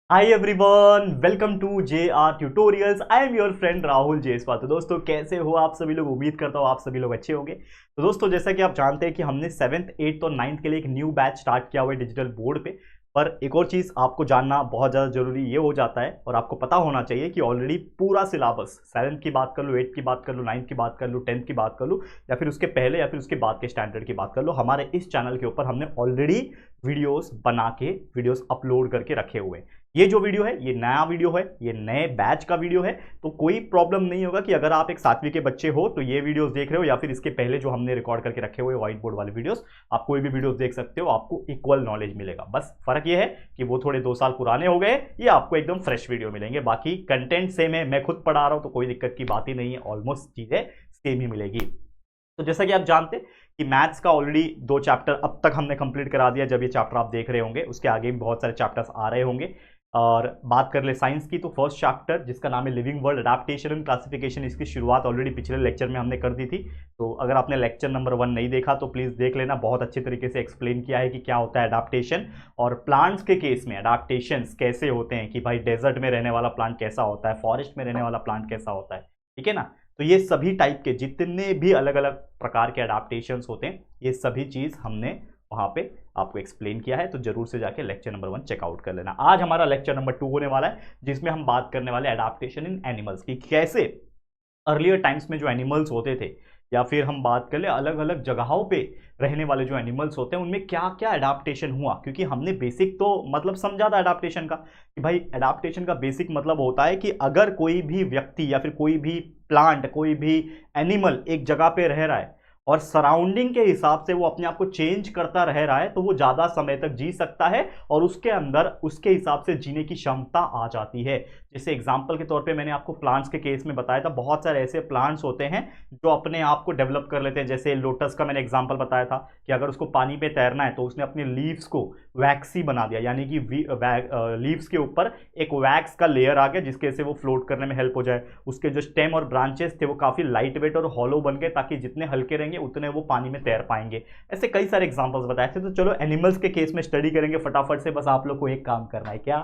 Hi everyone, welcome to J R tutorials. I am your friend Rahul Jaiswal. तो दोस्तों, कैसे हो आप सभी लोग? उम्मीद करता हूँ आप सभी लोग अच्छे होंगे। तो दोस्तों, जैसा कि आप जानते हैं कि हमने 7th 8th और 9th के लिए एक न्यू बैच स्टार्ट किया हुआ है डिजिटल बोर्ड पे। पर एक और चीज़ आपको जानना बहुत ज़्यादा जरूरी ये हो जाता है और आपको पता होना चाहिए कि ऑलरेडी पूरा सिलेबस 7th की बात कर लो, 8th की बात कर लो, 9th की बात कर लो, 10th की बात कर लो, या फिर उसके पहले या फिर उसके बाद के स्टैंडर्ड की बात कर लो, हमारे इस चैनल के ऊपर हमने ऑलरेडी वीडियोस बना के वीडियोस अपलोड करके रखे हुए हैं। ये जो वीडियो है ये नया वीडियो है, ये नए बैच का वीडियो है। तो कोई प्रॉब्लम नहीं होगा कि अगर आप एक 7वीं के बच्चे हो तो ये वीडियोस देख रहे हो, या फिर इसके पहले जो हमने रिकॉर्ड करके रखे हुए व्हाइट बोर्ड वाले वीडियोस, आप कोई भी वीडियोस देख सकते हो, आपको इक्वल नॉलेज मिलेगा। बस फर्क ये है कि वो थोड़े 2 साल पुराने हो गए, ये आपको एकदम फ्रेश वीडियो मिलेंगे। बाकी कंटेंट सेम है, मैं खुद पढ़ा रहा हूं तो कोई दिक्कत की बात ही नहीं है, ऑलमोस्ट चीजें सेम ही मिलेगी। तो जैसा कि आप जानते हैं कि मैथ्स का ऑलरेडी 2 चैप्टर अब तक हमने कंप्लीट करा दिया। जब ये चैप्टर आप देख रहे होंगे उसके आगे भी बहुत सारे चैप्टर्स आ रहे होंगे। और बात कर ले साइंस की, तो फर्स्ट चैप्टर जिसका नाम है living world adaptation and classification, इसकी शुरुआत ऑलरेडी पिछले लेक्चर में हमने कर दी थी। तो अगर आपने लेक्चर नंबर 1 नहीं देखा तो प्लीज़ देख लेना, बहुत अच्छे तरीके से एक्सप्लेन किया है कि क्या होता है अडेप्टेशन, और प्लांट्स के केस में अडेप्टेशंस कैसे होते हैं, कि भाई डेजर्ट में रहने वाला प्लांट कैसा होता है, फॉरेस्ट में रहने वाला प्लांट कैसा होता है। ठीक है ना? तो ये सभी टाइप के जितने भी अलग अलग प्रकार के अडेप्टेशंस होते हैं, ये सभी चीज़ हमने वहाँ पे आपको एक्सप्लेन किया है। तो जरूर से जाके लेक्चर नंबर 1 चेकआउट कर लेना। आज हमारा लेक्चर नंबर 2 होने वाला है, जिसमें हम बात करने वाले अडेप्टेशन इन एनिमल्स की। कैसे अर्लियर टाइम्स में जो एनिमल्स होते थे, या फिर हम बात कर ले अलग अलग जगहों पे रहने वाले जो एनिमल्स होते हैं, उनमें क्या क्या अडेप्टेशन हुआ। क्योंकि हमने बेसिक तो मतलब समझा था अडेप्टेशन का, कि भाई अडेप्टेशन का बेसिक मतलब होता है कि अगर कोई भी व्यक्ति या फिर कोई भी प्लांट, कोई भी एनिमल एक जगह पे रह रहा है और सराउंडिंग के हिसाब से वो अपने आप को चेंज करता रह रहा है, तो वो ज्यादा समय तक जी सकता है और उसके अंदर उसके हिसाब से जीने की क्षमता आ जाती है। जैसे एग्जांपल के तौर पे मैंने आपको प्लांट्स के केस में बताया था, बहुत सारे ऐसे प्लांट्स होते हैं जो अपने आप को डेवलप कर लेते हैं। जैसे लोटस का मैंने एग्जांपल बताया था कि अगर उसको पानी पे तैरना है तो उसने अपने लीव्स को वैक्सी बना दिया, यानी कि लीव्स के ऊपर एक वैक्स का लेयर आ गया जिसके से वो फ्लोट करने में हेल्प हो जाए। उसके जो स्टेम और ब्रांचेस थे वो काफी लाइट वेट और हॉलो बन गए, ताकि जितने हल्के रहेंगे उतने वो पानी में तैर पाएंगे। ऐसे कई सारे एग्जांपल्स बताए थे। तो चलो एनिमल्स के केस में स्टडी करेंगे फटाफट से। बस आप लोग को एक काम करना है, क्या?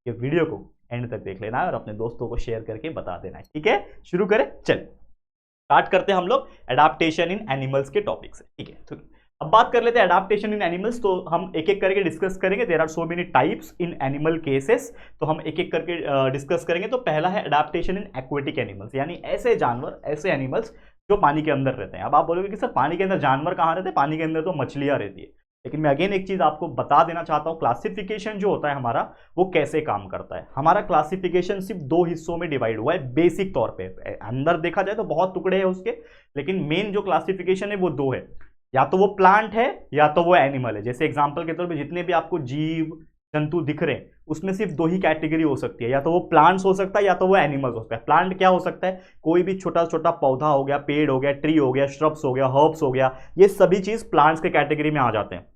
ये वीडियो को एंड तक देख लेना है और अपने दोस्तों को शेयर करके बता देना है। ठीक है, शुरू करें। चल स्टार्ट करते हैं हम लोग एडाप्टेशन इन एनिमल्स के टॉपिक से। ठीक है, तो अब बात कर लेते हैं एडाप्टेशन इन एनिमल्स। तो हम एक एक करके डिस्कस करेंगे। There are so many types in animal cases, तो हम एक एक करके डिस्कस करेंगे। तो पहला है एडाप्टेशन इन एक्वेटिक एनिमल्स, यानी ऐसे जानवर, ऐसे एनिमल्स जो पानी के अंदर रहते हैं। अब आप बोलोगे कि सर पानी के अंदर जानवर कहाँ रहते हैं? पानी के अंदर तो मछलियां रहती है। लेकिन मैं अगेन एक चीज आपको बता देना चाहता हूं, क्लासिफिकेशन जो होता है हमारा, वो कैसे काम करता है। हमारा क्लासिफिकेशन सिर्फ 2 हिस्सों में डिवाइड हुआ है बेसिक तौर पे। अंदर देखा जाए तो बहुत टुकड़े हैं उसके, लेकिन मेन जो क्लासिफिकेशन है वो 2 है। या तो वो प्लांट है या तो वो एनिमल है। जैसे एग्जांपल के तौर पे जितने भी आपको जीव जंतु दिख रहे हैं उसमें सिर्फ 2 ही कैटेगरी हो सकती है, या तो वो प्लांट्स हो सकता है या तो वो एनिमल्स हो सकता है। प्लांट क्या हो सकता है? कोई भी छोटा छोटा पौधा हो गया, पेड़ हो गया, ट्री हो गया, श्रब्स हो गया, हर्ब्स हो गया, ये सभी चीज प्लांट्स के कैटेगरी में आ जाते हैं।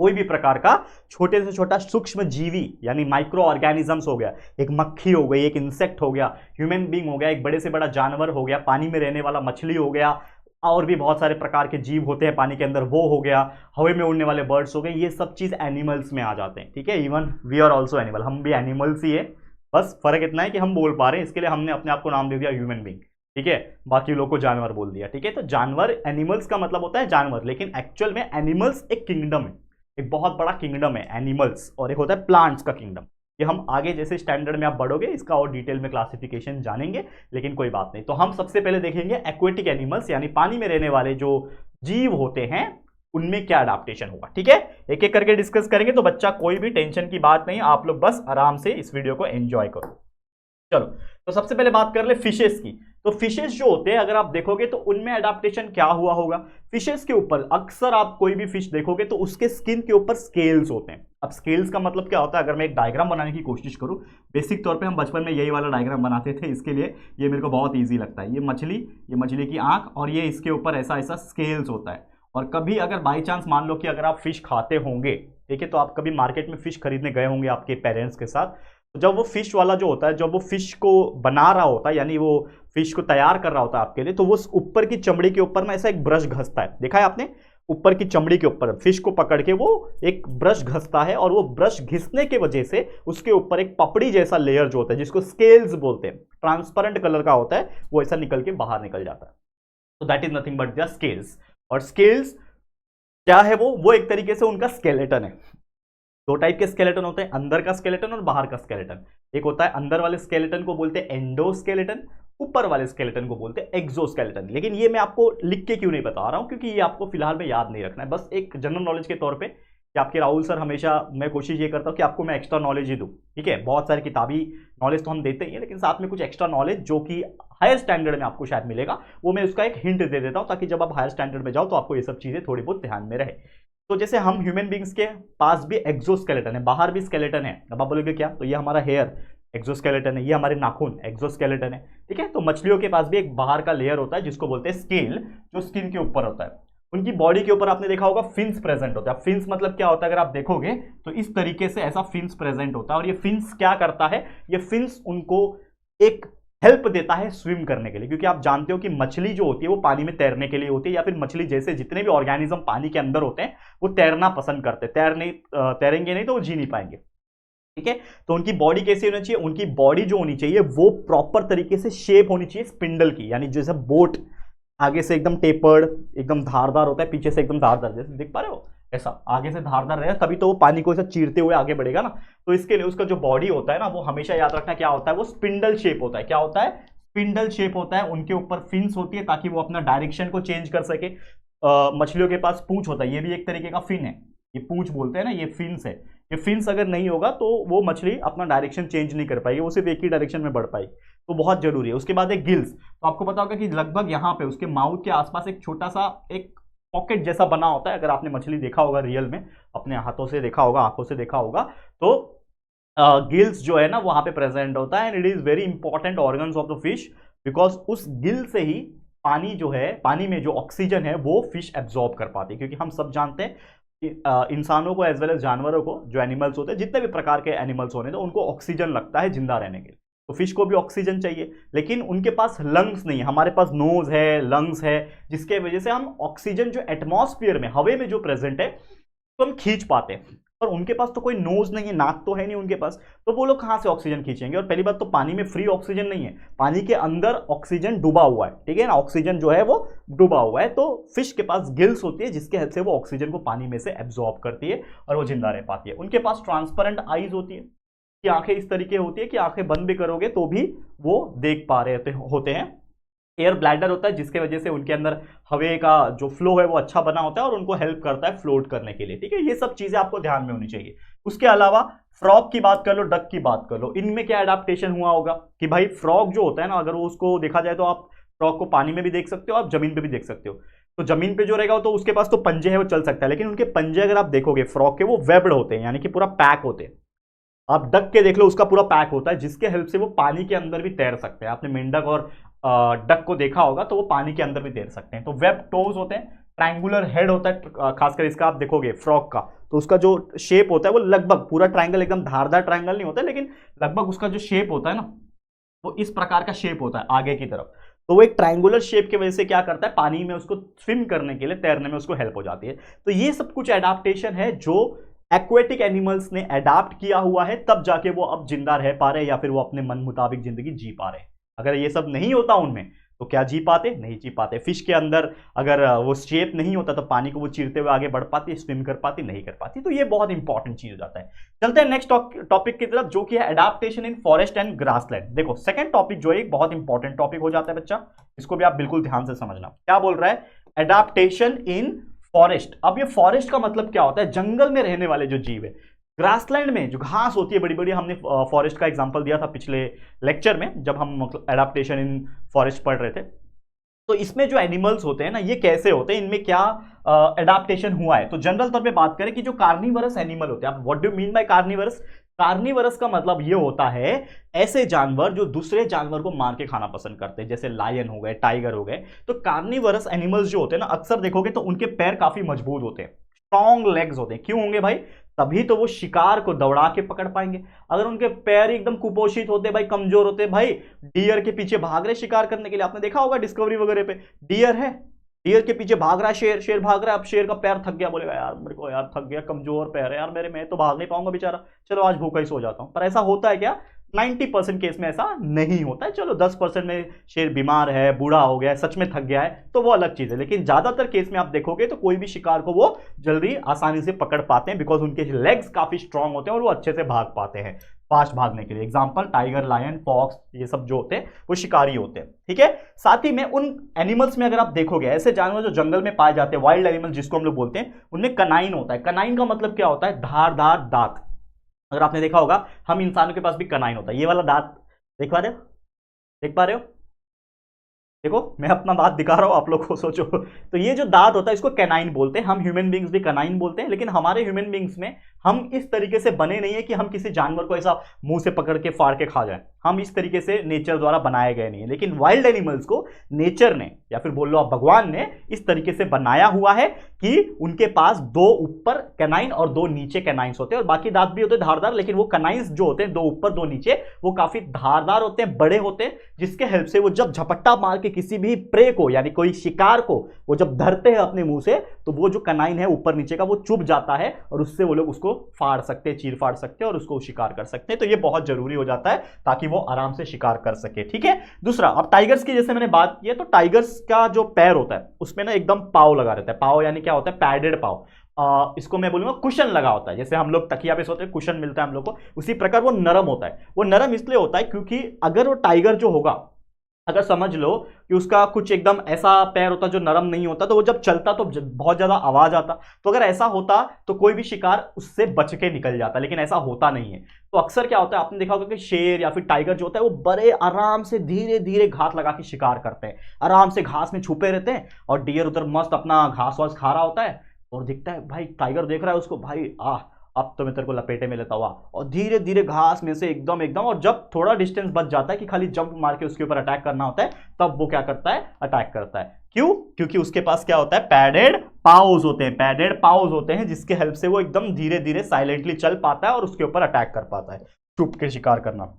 कोई भी प्रकार का छोटे से छोटा सूक्ष्म जीवी यानी माइक्रो ऑर्गेनिजम्स हो गया, एक मक्खी हो गई, एक इंसेक्ट हो गया, ह्यूमन बीइंग हो गया, एक बड़े से बड़ा जानवर हो गया, पानी में रहने वाला मछली हो गया, और भी बहुत सारे प्रकार के जीव होते हैं पानी के अंदर, वो हो गया, हवा में उड़ने वाले बर्ड्स हो गए, ये सब चीज एनिमल्स में आ जाते हैं। ठीक है, even we are also animal, हम भी एनिमल्स ही है। बस फर्क इतना है कि हम बोल पा रहे हैं, इसके लिए हमने अपने आप को नाम दे दिया ह्यूमन बीइंग। ठीक है, बाकी लोग को जानवर बोल दिया। ठीक है, तो जानवर, एनिमल्स का मतलब होता है जानवर, लेकिन एक्चुअल में एनिमल्स एक किंगडम है, एक बहुत बड़ा किंगडम है एनिमल्स, और एक होता है प्लांट्स का किंगडम। ये हम आगे जैसे स्टैंडर्ड में आप बढ़ोगे इसका और डिटेल में क्लासिफिकेशन जानेंगे, लेकिन कोई बात नहीं। तो हम सबसे पहले देखेंगे एक्वेटिक एनिमल्स, यानी पानी में रहने वाले जो जीव होते हैं उनमें क्या अडेप्टेशन होगा। ठीक है, एक एक करके डिस्कस करेंगे। तो बच्चा कोई भी टेंशन की बात नहीं, आप लोग बस आराम से इस वीडियो को एंजॉय करो। चलो, तो सबसे पहले बात कर ले फिशेस की। तो फिशेस जो होते हैं अगर आप देखोगे तो उनमें अडेप्टेशन क्या हुआ होगा। फिशेस के ऊपर अक्सर आप कोई भी फिश देखोगे तो उसके स्किन के ऊपर स्केल्स होते हैं। अब स्केल्स का मतलब क्या होता है? अगर मैं एक डायग्राम बनाने की कोशिश करूं, बेसिक तौर पे हम बचपन में यही वाला डायग्राम बनाते थे, इसके लिए ये मेरे को बहुत ईजी लगता है। ये मछली की आंख, और ये इसके ऊपर ऐसा ऐसा स्केल्स होता है। और कभी अगर बाई चांस मान लो कि अगर आप फिश खाते होंगे, ठीक है, तो आप कभी मार्केट में फिश खरीदने गए होंगे आपके पेरेंट्स के साथ, तो जब वो फिश वाला जो होता है, जब वो फिश को बना रहा होता है, यानी वो फिश को तैयार कर रहा होता है आपके लिए, तो वो ऊपर की चमड़ी के ऊपर ना ऐसा एक ब्रश घसता है, देखा है आपने? ऊपर की चमड़ी के ऊपर फिश को पकड़ के वो एक ब्रश घसता है, और वो ब्रश घिसने की वजह से उसके ऊपर एक पपड़ी जैसा लेयर जो होता है जिसको स्केल्स बोलते हैं, ट्रांसपेरेंट कलर का होता है, वो ऐसा निकल के बाहर निकल जाता है। तो that is nothing but the scales. और स्केल्स क्या है, वो एक तरीके से उनका स्केलेटन है। दो टाइप के स्केलेटन होते हैं, अंदर का स्केलेटन और बाहर का स्केलेटन। एक होता है अंदर वाले स्केलेटन को बोलते हैं एंडोस्केलेटन, ऊपर वाले स्केलेटन को बोलते हैं एक्सोस्केलेटन। लेकिन ये मैं आपको लिख के क्यों नहीं बता रहा हूं, क्योंकि ये आपको फिलहाल में याद नहीं रखना है, बस एक जनरल नॉलेज के तौर पे कि आपके राहुल सर हमेशा, मैं कोशिश ये करता हूं कि आपको मैं एक्स्ट्रा नॉलेज ही दूं, ठीक है। बहुत सारी किताबी नॉलेज तो हम देते ही हैं, लेकिन साथ में कुछ एक्स्ट्रा नॉलेज जो कि हायर स्टैंडर्ड में आपको शायद मिलेगा, वो मैं उसका एक हिंट दे देता हूं, ताकि जब आप हायर स्टैंडर्ड में जाओ तो आपको ये सब चीजें थोड़ी बहुत ध्यान में रहे। तो जैसे हम ह्यूमन बींग्स के पास भी एक्सोस्केलेटन है, बाहर भी स्केलेटन है। अब आप बोलोगे क्या, तो ये हमारा हेयर एक्सोस्केलेटन है, ये हमारे नाखून एक्सोस्केलेटन है, ठीक है। तो मछलियों के पास भी एक बाहर का लेयर होता है जिसको बोलते हैं स्केल, जो स्किन के ऊपर होता है। उनकी बॉडी के ऊपर आपने देखा होगा फिन्स प्रेजेंट होता है। फिन्स मतलब क्या होता है, अगर आप देखोगे तो इस तरीके से ऐसा फिन्स प्रेजेंट होता है। और ये फिन्स क्या करता है, ये फिन्स उनको एक हेल्प देता है स्विम करने के लिए, क्योंकि आप जानते हो कि मछली जो होती है वो पानी में तैरने के लिए होती है, या फिर मछली जैसे जितने भी ऑर्गेनिज्म पानी के अंदर होते हैं वो तैरना पसंद करते हैं। तैरेंगे नहीं तो वो जी नहीं पाएंगे, ठीक है। तो उनकी बॉडी कैसी होनी चाहिए, उनकी बॉडी जो होनी चाहिए वो प्रॉपर तरीके से शेप होनी चाहिए स्पिंडल की, यानी जैसे बोट आगे से एकदम टेपर्ड, एकदम धारदार होता है, पीछे से एकदम धारदार, जैसे देख पा रहे हो ऐसा आगे से धारदार रहेगा, तभी तो वो पानी को ऐसा चीरते हुए आगे बढ़ेगा ना। तो इसके लिए उसका जो बॉडी होता है ना, वो हमेशा याद रखना क्या होता है, वो स्पिंडल शेप होता है। क्या होता है, स्पिंडल शेप होता है। उनके ऊपर फिन्स होती है ताकि वो अपना डायरेक्शन को चेंज कर सके। मछलियों के पास पूंछ होता है, ये भी एक तरीके का फिन है, ये पूंछ बोलते हैं ना, ये फिन्स है। ये फिन्स अगर नहीं होगा तो वो मछली अपना डायरेक्शन चेंज नहीं कर पाएगी, वो सिर्फ एक ही डायरेक्शन में बढ़ पाएगी, तो बहुत जरूरी है। उसके बाद एक गिल्स, तो आपको पता होगा कि लगभग यहाँ पे उसके माउथ के आसपास एक छोटा सा एक पॉकेट जैसा बना होता है। अगर आपने मछली देखा होगा रियल में, अपने हाथों से देखा होगा, आंखों से देखा होगा, तो गिल्स जो है ना वहां पे प्रेजेंट होता है। And it is very important organs of the fish, because उस गिल से ही पानी जो है, पानी में जो ऑक्सीजन है वो फिश एब्जॉर्ब कर पाती है। क्योंकि हम सब जानते हैं कि इंसानों को एज वेल एज जानवरों को, जो एनिमल्स होते हैं, जितने भी प्रकार के एनिमल्स होने, तो उनको ऑक्सीजन लगता है जिंदा रहने के लिए। तो फिश को भी ऑक्सीजन चाहिए, लेकिन उनके पास लंग्स नहीं है। हमारे पास नोज है, लंग्स है, जिसके वजह से हम ऑक्सीजन जो एटमॉस्फेयर में, हवा में जो प्रेजेंट है, तो हम खींच पाते हैं। और उनके पास तो कोई नोज नहीं है, नाक तो है नहीं उनके पास, तो वो लोग कहां से ऑक्सीजन खींचेंगे। और पहली बात तो पानी में फ्री ऑक्सीजन नहीं है, पानी के अंदर ऑक्सीजन डूबा हुआ है, ठीक है ना, ऑक्सीजन जो है वो डूबा हुआ है। तो फिश के पास गिल्स होती है जिसके हेल्प से वो ऑक्सीजन को पानी में से एब्जॉर्ब करती है और वो जिंदा रह पाती है। उनके पास ट्रांसपेरेंट आईज होती है, कि आंखें इस तरीके होती है कि आंखें बंद भी करोगे तो भी वो देख पा रहे होते हैं। एयर ब्लैडर होता है जिसके वजह से उनके अंदर हवा का जो फ्लो है वो अच्छा बना होता है और उनको हेल्प करता है फ्लोट करने के लिए, ठीक है। ये सब चीजें आपको ध्यान में होनी चाहिए। उसके अलावा फ्रॉग की बात कर लो, डक की बात कर लो, इनमें क्या एडाप्टेशन हुआ होगा कि भाई फ्रॉग जो होता है ना, अगर वो उसको देखा जाए तो आप फ्रॉग को पानी में भी देख सकते हो, आप जमीन पे भी देख सकते हो। तो जमीन पे जो रहेगा तो उसके पास तो पंजे है, वो चल सकता है, लेकिन उनके पंजे अगर आप देखोगे फ्रॉग के, वो वेब्ड होते हैं, यानी कि पूरा पैक होते हैं। आप डक के देख लो, उसका पूरा पैक होता है, जिसके हेल्प से वो पानी के अंदर भी तैर सकते हैं। आपने मेंढक और डक को देखा होगा, तो वो पानी के अंदर भी तैर सकते हैं। तो वेब टोज होते हैं, ट्रायंगुलर हेड होता है, खासकर इसका आप देखोगे फ्रॉग का, तो उसका जो शेप होता है वो लगभग पूरा ट्रायंगल, एकदम धारदार ट्रायंगल नहीं होता है, लेकिन लगभग उसका जो शेप होता है ना, वो इस प्रकार का शेप होता है आगे की तरफ। तो वो एक ट्रायंगुलर शेप की वजह से क्या करता है, पानी में उसको स्विम करने के लिए, तैरने में उसको हेल्प हो जाती है। तो ये सब कुछ एडाप्टेशन है जो एक्वेटिक एनिमल्स ने अडाप्ट किया हुआ है, तब जाके वो अब जिंदा रह पा रहे हैं या फिर वो अपने मन मुताबिक जिंदगी जी पा रहे हैं। अगर ये सब नहीं होता उनमें तो क्या जी पाते, नहीं जी पाते। फिश के अंदर अगर वो शेप नहीं होता तो पानी को वो चीरते हुए आगे बढ़ पाती, स्विम कर पाती, नहीं कर पाती। तो ये बहुत इंपॉर्टेंट चीज हो जाता है। चलते हैं नेक्स्ट टॉपिक की तरफ, जो कि है adaptation in forest and grassland. देखो सेकंड टॉपिक जो है एक बहुत इंपॉर्टेंट टॉपिक हो जाता है बच्चा, इसको भी आप बिल्कुल ध्यान से समझना। क्या बोल रहा है, एडाप्टेशन इन फॉरेस्ट। अब ये फॉरेस्ट का मतलब क्या होता है, जंगल में रहने वाले जो जीव है। ग्रासलैंड में जो घास होती है बड़ी बड़ी, हमने फॉरेस्ट का एग्जांपल दिया था पिछले लेक्चर में जब हम एडाप्टेशन इन फॉरेस्ट पढ़ रहे थे। तो इसमें जो एनिमल्स होते हैं ना, ये कैसे होते हैं, इनमें क्या एडाप्टेशन हुआ है। तो जनरल तौर पे बात करें कि जो कार्निवरस एनिमल होते हैं, आप what do mean by carnivorous. Carnivorous का मतलब ये होता है ऐसे जानवर जो दूसरे जानवर को मार के खाना पसंद करते हैं, जैसे लायन हो गए, टाइगर हो गए। तो कार्निवरस एनिमल्स जो होते हैं ना, अक्सर देखोगे तो उनके पैर काफी मजबूत होते हैं, स्ट्रॉन्ग लेग्स होते हैं। क्यों होंगे भाई, तभी तो वो शिकार को दौड़ा के पकड़ पाएंगे। अगर उनके पैर एकदम कुपोषित होते भाई, कमजोर होते भाई, डियर के पीछे भाग रहे शिकार करने के लिए, आपने देखा होगा डिस्कवरी वगैरह पे डियर है, डियर के पीछे भाग रहा है शेर, शेर भाग रहा है, अब शेर का पैर थक गया, बोलेगा यार मेरे को यार थक गया, कमजोर पैर है यार मेरे, मैं तो भाग नहीं पाऊंगा बेचारा, चलो आज भूखा ही सो जाता हूं। पर ऐसा होता है क्या? 90% केस में ऐसा नहीं होता है। चलो 10% में शेर बीमार है, बूढ़ा हो गया है, सच में थक गया है, तो वो अलग चीज है। लेकिन ज्यादातर केस में आप देखोगे तो कोई भी शिकार को वो जल्दी आसानी से पकड़ पाते हैं, बिकॉज उनके लेग्स काफी स्ट्रांग होते हैं और वो अच्छे से भाग पाते हैं फास्ट भागने के लिए। एग्जाम्पल टाइगर, लायन, फॉक्स, ये सब जो होते हैं वो शिकारी होते हैं। ठीक है, साथ ही में उन एनिमल्स में अगर आप देखोगे, ऐसे जानवर जो जंगल में पाए जाते हैं, वाइल्ड एनिमल जिसको हम लोग बोलते हैं, उनमें कनाइन होता है। कनाइन का मतलब क्या होता है? धारदार दांत। अगर आपने देखा होगा हम इंसानों के पास भी कनाइन होता है, ये वाला दांत देख पा रहे हो? देख पा रहे हो? देखो मैं अपना दांत दिखा रहा हूं, आप लोग को सोचो। तो ये जो दांत होता है इसको कैनाइन बोलते हैं। हम ह्यूमन बींग्स भी कैनाइन बोलते हैं, लेकिन हमारे ह्यूमन बींग्स में हम इस तरीके से बने नहीं है कि हम किसी जानवर को ऐसा मुंह से पकड़ के फाड़ के खा जाए। हम इस तरीके से नेचर द्वारा बनाए गए नहीं है। लेकिन वाइल्ड एनिमल्स को नेचर ने, या फिर बोल लो आप भगवान ने, इस तरीके से बनाया हुआ है कि उनके पास दो ऊपर कैनाइन और दो नीचे कैनाइंस होते हैं, और बाकी दांत भी होते हैं धारदार, लेकिन वो कैनाइंस जो होते हैं दो ऊपर दो नीचे, वो काफी धारदार होते हैं, बड़े होते हैं, जिसके हेल्प से वो जब झपट्टा मार के किसी भी प्रे को, यानी कोई शिकार को वो जब धरते हैं अपने मुंह से, तो वो जो कनाइन है ऊपर नीचे का वो चुभ जाता है, और उससे वो लोग उसको फाड़ सकते हैं, चीर फाड़ सकते हैं, और उसको शिकार कर सकते हैं। तो ये बहुत जरूरी हो जाता है ताकि वो आराम से शिकार कर सके। ठीक है, दूसरा, अब टाइगर्स की जैसे मैंने बात की है, तो टाइगर्स का जो पैर होता है उसमें ना एकदम पाव लगा रहता है। पाव यानी क्या होता है? पैडेड पाव। इसको मैं बोलूंगा कुशन लगा होता है। जैसे हम लोग तकिया पे सोते हैं, कुशन मिलता है हम लोग को, उसी प्रकार वो नरम होता है। वो नरम इसलिए होता है क्योंकि अगर वो टाइगर जो होगा, अगर समझ लो कि उसका कुछ एकदम ऐसा पैर होता जो नरम नहीं होता, तो वो जब चलता तो बहुत ज्यादा आवाज आता। तो अगर ऐसा होता तो कोई भी शिकार उससे बच के निकल जाता, लेकिन ऐसा होता नहीं है। तो अक्सर क्या होता है, आपने देखा होगा कि शेर या फिर टाइगर जो होता है वो बड़े आराम से धीरे धीरे घात लगा के शिकार करते हैं, आराम से घास में छुपे रहते हैं, और डियर उधर मस्त अपना घास वास खा रहा होता है, और दिखता है भाई टाइगर देख रहा है उसको, भाई अब तो मैं तेरे को लपेटे में लेता हुआ, और धीरे धीरे घास में से एकदम एकदम, और जब थोड़ा डिस्टेंस बच जाता है कि खाली जंप मार के उसके ऊपर अटैक करना होता है, तब वो क्या करता है? अटैक करता है। क्यों? क्योंकि उसके पास क्या होता है? पैडेड पाउज होते हैं। पैडेड पाउज होते हैं जिसके हेल्प से वो एकदम धीरे धीरे साइलेंटली चल पाता है और उसके ऊपर अटैक कर पाता है, छुप के शिकार करना।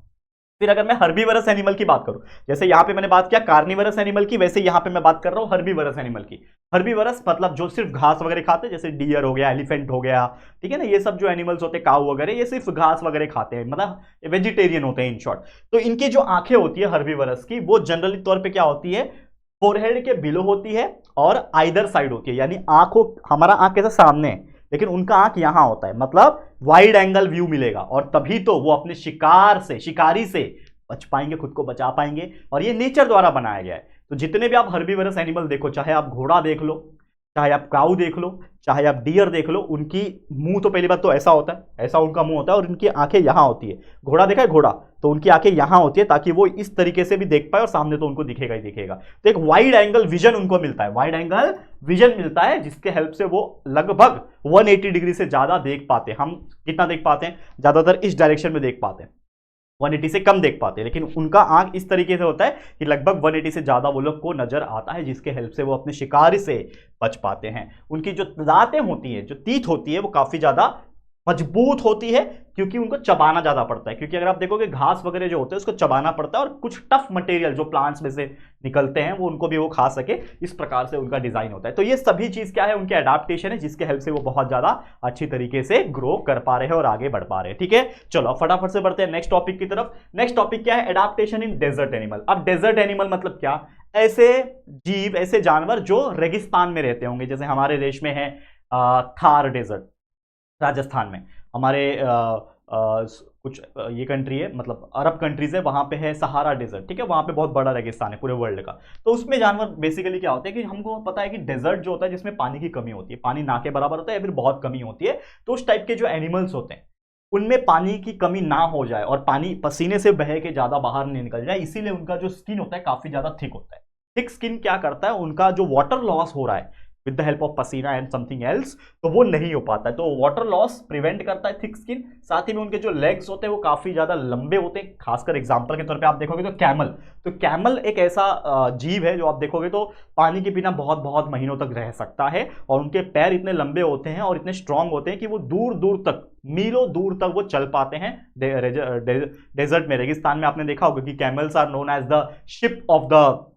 फिर अगर मैं हर्बीवरस एनिमल की बात करूं, जैसे यहां पे मैंने बात किया कार्निवरस एनिमल की, वैसे यहां पे मैं बात कर रहा हूं हर्बीवरस एनिमल की। हर्बीवरस मतलब जो सिर्फ घास वगैरह खाते हैं, जैसे डियर हो गया, एलिफेंट हो गया, ठीक है ना, ये सब जो एनिमल्स होते हैं, काऊ वगैरह, ये सिर्फ घास वगैरह खाते हैं, मतलब वेजिटेरियन होते हैं इन शॉर्ट। तो इनकी जो आंखें होती है हर्बीवरस की, वो जनरली तौर पर क्या होती है? फोरहेड के बिलो होती है और आइदर साइड होती है, यानी आंखों, हमारा आंख कैसे सामने है, लेकिन उनका आंख यहां होता है, मतलब वाइड एंगल व्यू मिलेगा, और तभी तो वो अपने शिकार से, शिकारी से बच पाएंगे, खुद को बचा पाएंगे, और ये नेचर द्वारा बनाया गया है। तो जितने भी आप हर्बीवरस एनिमल देखो, चाहे आप घोड़ा देख लो, चाहे आप काऊ देख लो, चाहे आप डियर देख लो, उनकी मुंह तो पहली बात तो ऐसा होता है, ऐसा उनका मुंह होता है, और उनकी आंखें यहां होती है। घोड़ा देखा है? घोड़ा, तो उनकी आंखें यहां होती है ताकि वो इस तरीके से भी देख पाए, और सामने तो उनको दिखेगा ही दिखेगा। तो एक वाइड एंगल विजन उनको मिलता है, वाइड एंगल विजन मिलता है, जिसके हेल्प से वो लगभग 180 डिग्री से ज्यादा देख पाते हैं। हम कितना देख पाते हैं? ज्यादातर इस डायरेक्शन में देख पाते हैं, 180 से कम देख पाते हैं, लेकिन उनका आंख इस तरीके से होता है कि लगभग 180 से ज्यादा वो लोग को नजर आता है, जिसके हेल्प से वो अपने शिकार से बच पाते हैं। उनकी जो दांतें होती है, जो टीथ होती है, वो काफी ज्यादा मजबूत होती है, क्योंकि उनको चबाना ज्यादा पड़ता है। क्योंकि अगर आप देखोगे घास वगैरह जो होते हैं उसको चबाना पड़ता है, और कुछ टफ मटेरियल जो प्लांट्स में से निकलते हैं वो उनको भी वो खा सके, इस प्रकार से उनका डिजाइन होता है। तो ये सभी चीज क्या है? उनके अडाप्टेशन है, जिसके हेल्प से वो बहुत ज्यादा अच्छी तरीके से ग्रो कर पा रहे हैं और आगे बढ़ पा रहे हैं। ठीक है, चलो फटाफट से बढ़ते हैं नेक्स्ट टॉपिक की तरफ। नेक्स्ट टॉपिक क्या है? Adaptation in desert animal. अब डेजर्ट एनिमल मतलब क्या? ऐसे जीव, ऐसे जानवर जो रेगिस्तान में रहते होंगे, जैसे हमारे देश में है थार डेजर्ट, राजस्थान में हमारे कुछ ये कंट्री है, मतलब अरब कंट्रीज है, वहां पे है सहारा डेजर्ट, ठीक है, वहां पे बहुत बड़ा रेगिस्तान है पूरे वर्ल्ड का। तो उसमें जानवर बेसिकली क्या होते हैं कि हमको पता है कि डेजर्ट जो होता है जिसमें पानी की कमी होती है, पानी ना के बराबर होता है या फिर बहुत कमी होती है, तो उस टाइप के जो एनिमल्स होते हैं उनमें पानी की कमी ना हो जाए और पानी पसीने से बह के ज्यादा बाहर नहीं निकल जाए, इसीलिए उनका जो स्किन होता है काफी ज्यादा थिक होता है। थिक स्किन क्या करता है? उनका जो वाटर लॉस हो रहा है विद द हेल्प ऑफ पसीना एंड समथिंग एल्स, तो वो नहीं हो पाता है। तो वाटर लॉस प्रिवेंट करता है थिक स्किन। साथ ही में उनके जो लेग्स होते हैं वो काफी ज्यादा लंबे होते हैं। खासकर एग्जांपल के तौर पे आप देखोगे तो कैमल, तो कैमल एक ऐसा जीव है जो आप देखोगे तो पानी के बिना बहुत बहुत महीनों तक रह सकता है, और उनके पैर इतने लंबे होते हैं और इतने स्ट्रांग होते हैं कि वो दूर दूर तक, मीलों दूर तक वो चल पाते हैं डेजर्ट में, रेगिस्तान में। आपने देखा होगा कि camels are known as the ship of the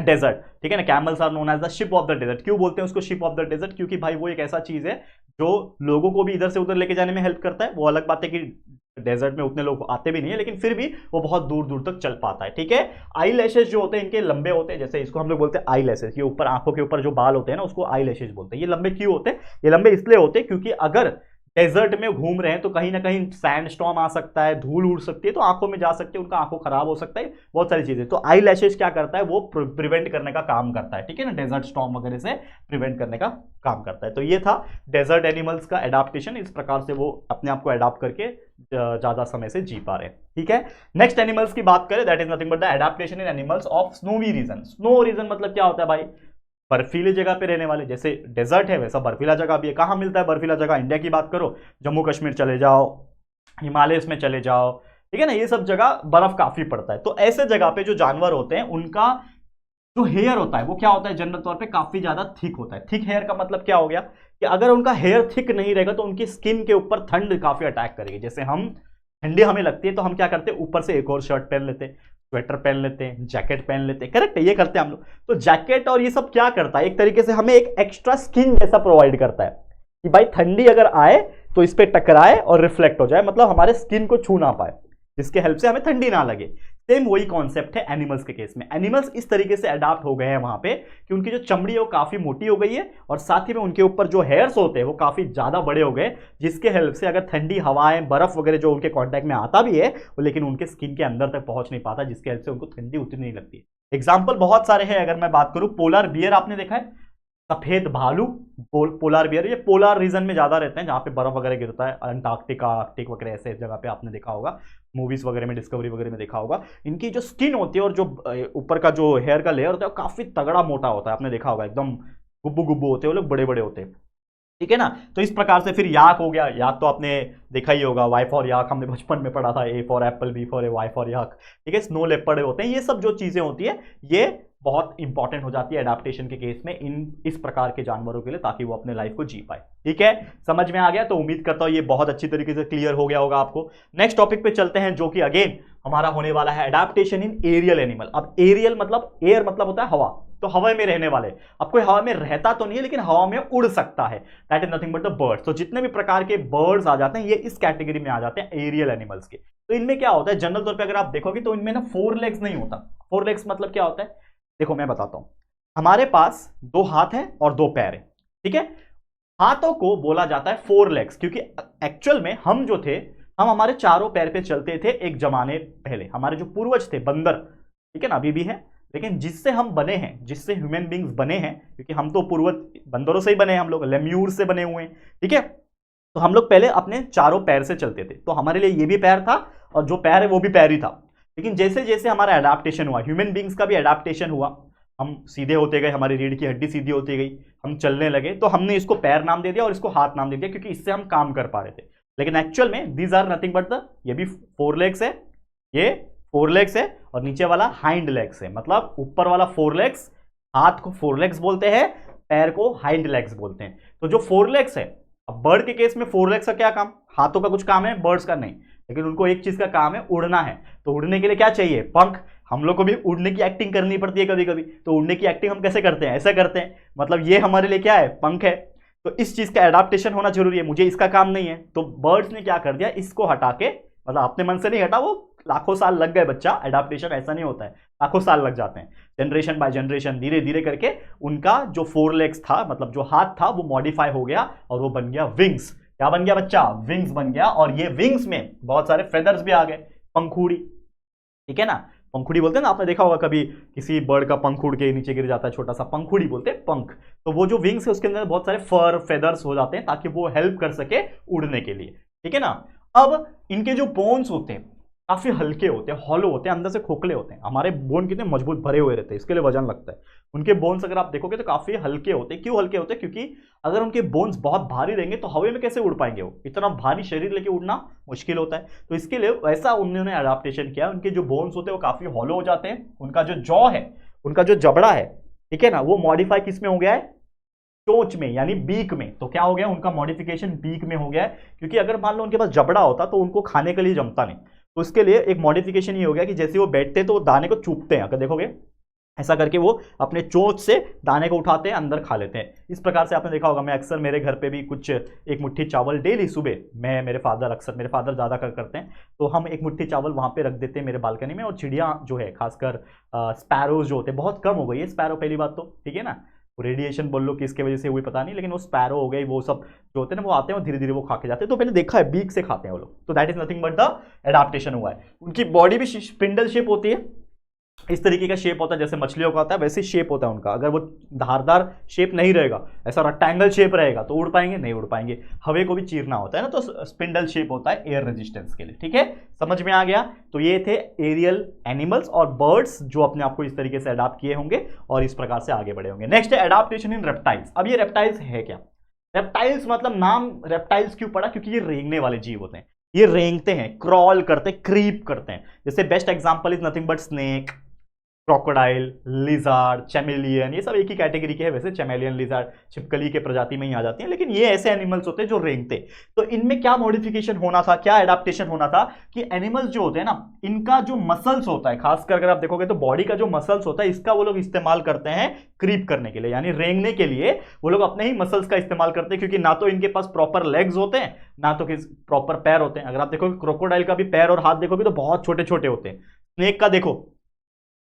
desert, ठीक है ना। Camels are known as the ship of the desert. क्यों बोलते हैं उसको शिप ऑफ द डेजर्ट? क्योंकि भाई वो एक ऐसा चीज है जो लोगों को भी इधर से उधर लेके जाने में हेल्प करता है। वो अलग बात है कि डेजर्ट में उतने लोग आते भी नहीं है, लेकिन फिर भी वो बहुत दूर दूर तक चल पाता है, ठीक है। आई लैशेस जो होते हैं इनके लंबे होते हैं, जैसे इसको हम लोग बोलते हैं आई लैशेस। ये ऊपर आंखों के ऊपर जो बाल होते हैं ना उसको आई लैशेस बोलते हैं। ये लंबे क्यों होते हैं? ये लंबे इसलिए होते हैं क्योंकि अगर डेजर्ट में घूम रहे हैं तो कहीं ना कहीं सैंड स्टॉर्म आ सकता है, धूल उड़ सकती है, तो आंखों में जा सकती है, उनका आंखों खराब हो सकता है, बहुत सारी चीजें। तो आई लैशेज क्या करता है? वो प्रिवेंट करने का काम करता है, ठीक है ना। डेजर्ट स्टॉर्म वगैरह से प्रिवेंट करने का काम करता है। तो ये था डेजर्ट एनिमल्स का एडाप्टेशन। इस प्रकार से वो अपने आप को एडाप्ट करके ज्यादा समय से जी पा रहे हैं, ठीक है। नेक्स्ट एनिमल्स की बात करें, that is nothing but the adaptation in animals of snowy region. Snow region मतलब क्या होता है भाई? बर्फीली जगह पे रहने वाले। जैसे डेजर्ट है वैसा बर्फीला जगह भी है। कहाँ मिलता है बर्फीला जगह? इंडिया की बात करो, जम्मू कश्मीर चले जाओ, हिमालय में चले जाओ, ठीक है ना, ये सब जगह बर्फ काफी पड़ता है। तो ऐसे जगह पे जो जानवर होते हैं उनका जो हेयर होता है वो क्या होता है? जनरल तौर पे काफी ज्यादा थिक होता है। थिक हेयर का मतलब क्या हो गया कि अगर उनका हेयर थिक नहीं रहेगा तो उनकी स्किन के ऊपर ठंड काफी अटैक करेगी। जैसे हम ठंडी हमें लगती है तो हम क्या करते हैं? ऊपर से एक और शर्ट पहन लेते हैं, स्वेटर पहन लेते हैं, जैकेट पहन लेते हैं, करेक्ट है, ये करते हैं हम लोग। तो जैकेट और ये सब क्या करता है? एक तरीके से हमें एक एक्स्ट्रा स्किन जैसा प्रोवाइड करता है कि भाई ठंडी अगर आए तो इस पे टकराए और रिफ्लेक्ट हो जाए, मतलब हमारे स्किन को छू ना पाए, जिसके हेल्प से हमें ठंडी ना लगे। सेम वही कॉन्सेप्ट है एनिमल्स के केस में। एनिमल्स इस तरीके से अडाप्ट हो गए हैं वहां पे कि उनकी जो चमड़ी है वो काफी मोटी हो गई है और साथ ही में उनके ऊपर जो हेयर्स होते हैं वो काफी ज्यादा बड़े हो गए, जिसके हेल्प से अगर ठंडी हवाएं, बर्फ वगैरह जो उनके कांटेक्ट में आता भी है वो लेकिन उनके स्किन के अंदर तक पहुंच नहीं पाता, जिसके हेल्प से उनको ठंडी उतनी नहीं लगती है। एग्जाम्पल बहुत सारे हैं। अगर मैं बात करूं, पोलर बियर आपने देखा है, सफेद भालू, पोलर बियर, ये पोलर रीजन में ज्यादा रहते हैं जहां पे बर्फ वगैरह गिरता है, अंटार्कटिका, आर्कटिक वगैरह ऐसे जगह पे आपने देखा होगा, मूवीज वगैरह में, डिस्कवरी वगैरह में देखा होगा। इनकी जो स्किन होती है और जो ऊपर का जो हेयर का लेयर होता है वो काफी तगड़ा मोटा होता है, आपने देखा होगा, एकदम गुब्बू गुब्बू होते हैं वो लोग, बड़े बड़े होते हैं, ठीक है ना। तो इस प्रकार से फिर याक हो गया। याक तो आपने देखा ही होगा, वाई फॉर याक हमने बचपन में पढ़ा था, A for apple, B for A, Y for yak, ठीक है। स्नो लेपर्ड होते हैं। ये सब जो चीजें होती है ये बहुत इंपॉर्टेंट हो जाती है एडाप्टेशन के केस में इस प्रकार के जानवरों के लिए, ताकि वो अपने लाइफ को जी पाए, ठीक है। समझ में आ गया? तो उम्मीद करता हूं ये बहुत अच्छी तरीके से क्लियर हो गया होगा आपको। नेक्स्ट टॉपिक पे चलते हैं जो कि अगेन हमारा होने वाला है एडाप्टेशन इन एरियल एनिमल। अब एरियल मतलब, एयर मतलब होता है हवा, तो हवा में रहने वाले। अब कोई हवा में रहता तो नहीं है लेकिन हवा में उड़ सकता है, that is nothing but the birds. तो जितने भी प्रकार के बर्ड्स आ जाते हैं ये इस कैटेगरी में आ जाते हैं एरियल एनिमल्स के। तो इनमें क्या होता है, जनरल तौर पे अगर आप देखोगे तो इनमें ना 4 लेग्स नहीं होता। 4 लेग्स मतलब क्या होता है? देखो मैं बताता हूं। हमारे पास 2 हाथ हैं और 2 पैर हैं, ठीक है। हाथों को बोला जाता है 4 लेग्स क्योंकि एक्चुअल में हम जो थे, हम हमारे चारों पैर पे चलते थे एक जमाने पहले। हमारे जो पूर्वज थे बंदर, ठीक है ना, अभी भी है, लेकिन जिससे हम बने हैं, जिससे ह्यूमन बींग्स बने हैं, क्योंकि हम तो पूर्वज बंदरों से ही बने हैं, हम लोग लेम्यूर से बने हुए हैं, ठीक है। तो हम लोग पहले अपने चारों पैर से चलते थे, तो हमारे लिए ये भी पैर था और जो पैर है वो भी पैर ही था। लेकिन जैसे जैसे हमारा एडाप्टेशन हुआ, ह्यूमन बींग्स का भी एडाप्टेशन हुआ, हम सीधे होते गए, हमारी रीढ़ की हड्डी सीधी होती गई, हम चलने लगे, तो हमने इसको पैर नाम दे दिया और इसको हाथ नाम दे दिया क्योंकि इससे हम काम कर पा रहे थे। लेकिन एक्चुअल में these are nothing but the, ये भी 4 लेग्स है, ये 4 लेग्स है और नीचे वाला हाइंड लेग्स है। मतलब ऊपर वाला 4 लेग्स, हाथ को 4 लेग्स बोलते हैं, पैर को हाइंड लेग्स बोलते हैं। तो जो 4 लेग्स है, अब बर्ड के केस में 4 लेग्स का क्या काम? हाथों का कुछ काम है, बर्ड्स का नहीं, लेकिन उनको एक चीज का काम है, उड़ना है। तो उड़ने के लिए क्या चाहिए? पंख। हम लोग को भी उड़ने की एक्टिंग करनी पड़ती है कभी कभी, तो उड़ने की एक्टिंग हम कैसे करते हैं? ऐसा करते हैं, मतलब ये हमारे लिए क्या है? पंख है। तो इस चीज का एडाप्टेशन होना जरूरी है, मुझे इसका काम नहीं है, तो बर्ड्स ने क्या कर दिया, इसको हटा के, मतलब अपने मन से नहीं हटा, वो लाखों साल लग गए बच्चा, एडाप्टेशन ऐसा नहीं होता है, लाखों साल लग जाते हैं, जनरेशन बाय जनरेशन, धीरे धीरे करके उनका जो 4 लेग्स था, मतलब जो हाथ था, वो मॉडिफाई हो गया और वो बन गया विंग्स। क्या बन गया बच्चा? विंग्स बन गया। और ये विंग्स में बहुत सारे फेदर्स भी आ गए, पंखुड़ी, ठीक है ना, पंखुड़ी बोलते हैं ना, आपने देखा होगा कभी किसी बर्ड का पंख उड़ के नीचे गिर जाता है, छोटा सा पंखुड़ी बोलते हैं, पंख। तो वो जो विंग्स है उसके अंदर बहुत सारे फर, फेदर्स हो जाते हैं ताकि वो हेल्प कर सके उड़ने के लिए, ठीक है ना। अब इनके जो बोन्स होते हैं काफी हल्के होते हैं, हॉलो होते हैं, अंदर से खोखले होते हैं। हमारे बोन कितने मजबूत भरे हुए रहते हैं, इसके लिए वजन लगता है। उनके बोन्स अगर आप देखोगे तो काफी हल्के होते हैं। क्यों हल्के होते हैं? क्योंकि अगर उनके बोन्स बहुत भारी रहेंगे तो हवा में कैसे उड़ पाएंगे? वो इतना भारी शरीर लेके उड़ना मुश्किल होता है। तो इसके लिए वैसा उन्होंने अडाप्टेशन किया, उनके जो बोन्स होते हैं वो काफी हॉलो हो जाते हैं। उनका जो जॉ है, उनका जो जबड़ा है, ठीक है ना, वो मॉडिफाई किस में हो गया है? चोंच में, यानी बीक में। तो क्या हो गया? उनका मॉडिफिकेशन बीक में हो गया है, क्योंकि अगर मान लो उनके पास जबड़ा होता तो उनको खाने के लिए जमता नहीं। तो इसके लिए एक मॉडिफिकेशन ये हो गया कि जैसे वो बैठते तो वो दाने को चूपते हैं, अगर देखोगे ऐसा करके वो अपने चोंच से दाने को उठाते हैं, अंदर खा लेते हैं। इस प्रकार से आपने देखा होगा, मैं अक्सर मेरे घर पे भी कुछ एक मुट्ठी चावल डेली सुबह, मैं मेरे फादर ज़्यादा करते हैं, तो हम एक मुट्ठी चावल वहाँ पे रख देते हैं मेरे बालकनी में। और चिड़िया जो है, खासकर स्पैरोज जो होते हैं, बहुत कम हो गई है स्पैरो पहली बात तो, ठीक है ना, रेडिएशन बोल लो किसके वजह से हुई पता नहीं, लेकिन वो स्पैरो हो गई, वो सब जो होते हैं ना, वो आते हैं और धीरे धीरे वो खा के जाते हैं। तो मैंने देखा है बीक से खाते हैं वो लोग, तो that is nothing but the adaptation हुआ है। उनकी बॉडी भी स्पिंडल शेप होती है, इस तरीके का शेप होता है जैसे मछलियों का होता है, वैसे शेप होता है उनका। अगर वो धारदार शेप नहीं रहेगा, ऐसा रेक्टेंगल शेप रहेगा, तो उड़ पाएंगे नहीं उड़ पाएंगे, हवा को भी चीरना होता है ना, तो स्पिंडल शेप होता है एयर रेजिस्टेंस के लिए, ठीक है, समझ में आ गया। तो ये थे एरियल एनिमल्स और बर्ड्स जो अपने आप को इस तरीके से अडॉप्ट किए होंगे और इस प्रकार से आगे बढ़े होंगे। नेक्स्ट है एडाप्टेशन इन रेप्टाइल्स। अब ये रेप्टाइल्स है क्या? रेप्टाइल्स मतलब नाम रेप्टाइल्स क्यों पड़ा? क्योंकि ये रेंगने वाले जीव होते हैं, ये रेंगते हैं, क्रॉल करते हैं, क्रीप करते हैं। जैसे best example is nothing but snake, crocodile, lizard, chameleon, ये सब एक ही कैटेगरी के हैं वैसे। चैमेलियन, लिजार्ड छिपकली के प्रजाति में ही आ जाती हैं, लेकिन ये ऐसे एनिमल्स होते हैं जो रेंगते। तो इनमें क्या मॉडिफिकेशन होना था, क्या एडाप्टेशन होना था कि एनिमल्स जो होते हैं ना, इनका जो मसल्स होता है, खासकर अगर आप देखोगे तो बॉडी का जो मसल्स होता है, इसका वो लोग इस्तेमाल करते हैं क्रीप करने के लिए, यानी रेंगने के लिए वो लोग अपने ही मसल्स का इस्तेमाल करते हैं, क्योंकि ना तो इनके पास प्रॉपर लेग्स होते हैं, ना तो प्रॉपर पैर होते हैं। अगर आप देखोगे क्रोकोडाइल का भी पैर और हाथ देखोगे तो बहुत छोटे छोटे होते हैं। स्नेक का देखो,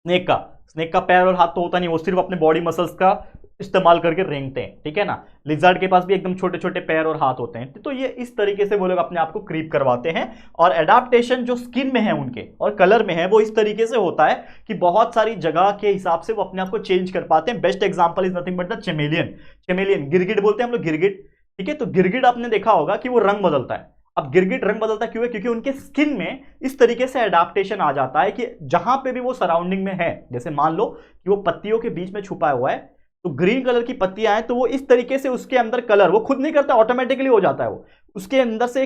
स्नेक का पैर और हाथ तो होता नहीं, वो सिर्फ अपने बॉडी मसल्स का इस्तेमाल करके रेंगते हैं, ठीक है ना। लिजर्ड के पास भी एकदम छोटे छोटे पैर और हाथ होते हैं। तो ये इस तरीके से वो लोग अपने आप को क्रीप करवाते हैं। और एडाप्टेशन जो स्किन में है उनके और कलर में है, वो इस तरीके से होता है कि बहुत सारी जगह के हिसाब से वो अपने आप को चेंज कर पाते हैं। Best example is nothing but the chameleon, गिरगिट बोलते हैं हम लोग, गिरगिट, ठीक है। तो गिरगिट आपने देखा होगा कि वो रंग बदलता है। अब गिरगिट रंग बदलता क्यों है? क्योंकि उनके स्किन में इस तरीके से एडाप्टेशन आ जाता है कि जहां पे भी वो सराउंडिंग में है, जैसे मान लो कि वो पत्तियों के बीच में छुपा हुआ है, तो ग्रीन कलर की पत्तियां हैं, तो वो इस तरीके से उसके अंदर कलर वो खुद नहीं करता, ऑटोमेटिकली हो जाता है। वो उसके अंदर से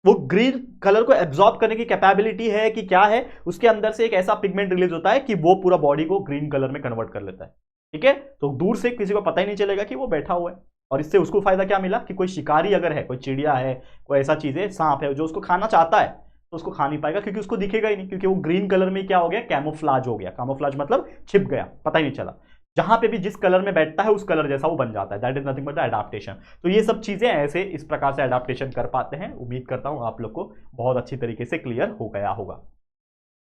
वो ग्रीन कलर को एब्जॉर्ब करने की कैपेबिलिटी है कि क्या है, उसके अंदर से एक ऐसा पिगमेंट रिलीज होता है कि वो पूरा बॉडी को ग्रीन कलर में कन्वर्ट कर लेता है, ठीक है। तो दूर से किसी को पता ही नहीं चलेगा कि वो बैठा हुआ है। और इससे उसको फायदा क्या मिला कि कोई शिकारी अगर है, कोई चिड़िया है, कोई ऐसा चीज है, सांप है, जो उसको खाना चाहता है, तो उसको खा नहीं पाएगा, क्योंकि उसको दिखेगा ही नहीं, क्योंकि वो ग्रीन कलर में क्या हो गया, कैमोफ्लाज हो गया। कैमोफ्लाज मतलब छिप गया, पता ही नहीं चला। जहां पे भी जिस कलर में बैठता है उस कलर जैसा वो बन जाता है। That is nothing but the adaptation. तो ये सब चीजें ऐसे इस प्रकार से एडाप्टेशन कर पाते हैं। उम्मीद करता हूं आप लोग को बहुत अच्छी तरीके से क्लियर हो गया होगा,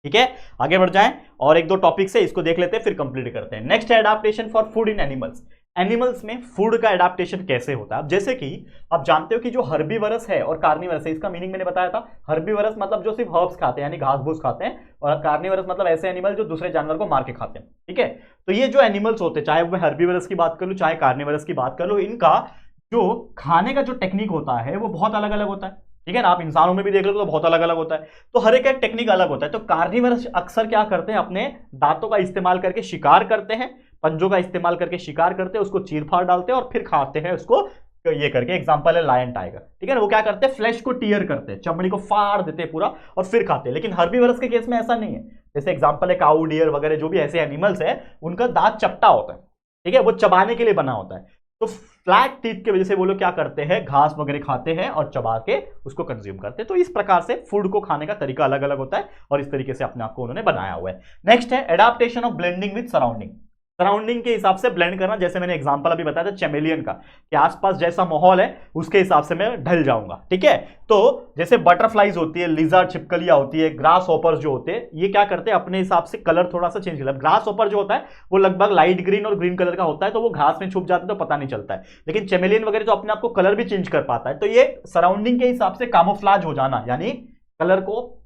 ठीक है। आगे बढ़ जाएं और एक दो टॉपिक से इसको देख लेते हैं, फिर कंप्लीट करते हैं। नेक्स्ट है adaptation for food in animals. Animals में फूड का एडाप्टेशन कैसे होता है? अब जैसे कि आप जानते हो कि जो हर्बीवरस है और कार्निवरस है, इसका मीनिंग मैंने बताया था। हर्बीवरस मतलब जो सिर्फ हर्ब्स खाते हैं, यानी घास फूस खाते हैं, और कार्निवरस मतलब ऐसे एनिमल जो दूसरे जानवर को मार के खाते हैं, ठीक है। तो ये जो एनिमल्स होते हैं, चाहे मैं हर्बीवरस की बात कर लूं, चाहे कार्निवरस की बात कर लूं, इनका जो खाने का जो टेक्निक होता है वो बहुत अलग अलग होता है, ठीक है ना। आप इंसानों में भी देख लो तो बहुत अलग अलग होता है। तो हर एक टेक्निक अलग होता है। तो कार्निवरस अक्सर क्या करते हैं, अपने दांतों का इस्तेमाल करके शिकार करते हैं, पंजों का इस्तेमाल करके शिकार करते हैं, उसको चीर फाड़ डालते हैं और फिर खाते हैं उसको, ये करके। एग्जांपल है लायन, टाइगर, ठीक है ना। वो क्या करते हैं, फ्लैश को टीयर करते हैं, चमड़ी को फाड़ देते हैं पूरा और फिर खाते हैं। लेकिन हर्बीवरस के केस में ऐसा नहीं है। जैसे एग्जांपल है काऊ, डियर वगैरह, जो भी ऐसे एनिमल्स है, उनका दांत चपटा होता है, ठीक है, वो चबाने के लिए बना होता है। तो फ्लैट टीथ की वजह से वो लोग क्या करते हैं, घास वगैरह खाते हैं और चबा के उसको कंज्यूम करते हैं। तो इस प्रकार से फूड को खाने का तरीका अलग अलग होता है और इस तरीके से अपने आप को उन्होंने बनाया हुआ है। नेक्स्ट है adaptation of blending with surrounding. Surrounding के हिसाब से ब्लेंड करना। जैसे मैंने एग्जांपल अभी बताया था चैमेलियन का, कि आसपास जैसा माहौल है उसके हिसाब से मैं ढल जाऊंगा, ठीक है। तो जैसे बटरफ्लाइज होती है, लिजर्ड छिपकलियां होती है, ग्रास हॉपर्स जो होते हैं, ये क्या करते हैं, अपने हिसाब से कलर थोड़ा सा चेंज करते हैं। ग्रास हॉपर जो होता है वो लगभग लाइट ग्रीन और ग्रीन कलर का होता है, तो वो घास में छुप जाते हैं तो पता नहीं चलता है। लेकिन चैमेलियन वगैरह जो अपने आप को कलर भी चेंज कर पाता है। तो ये सराउंडिंग के हिसाब से कामोफ्लाज हो जाना, यानी कलर को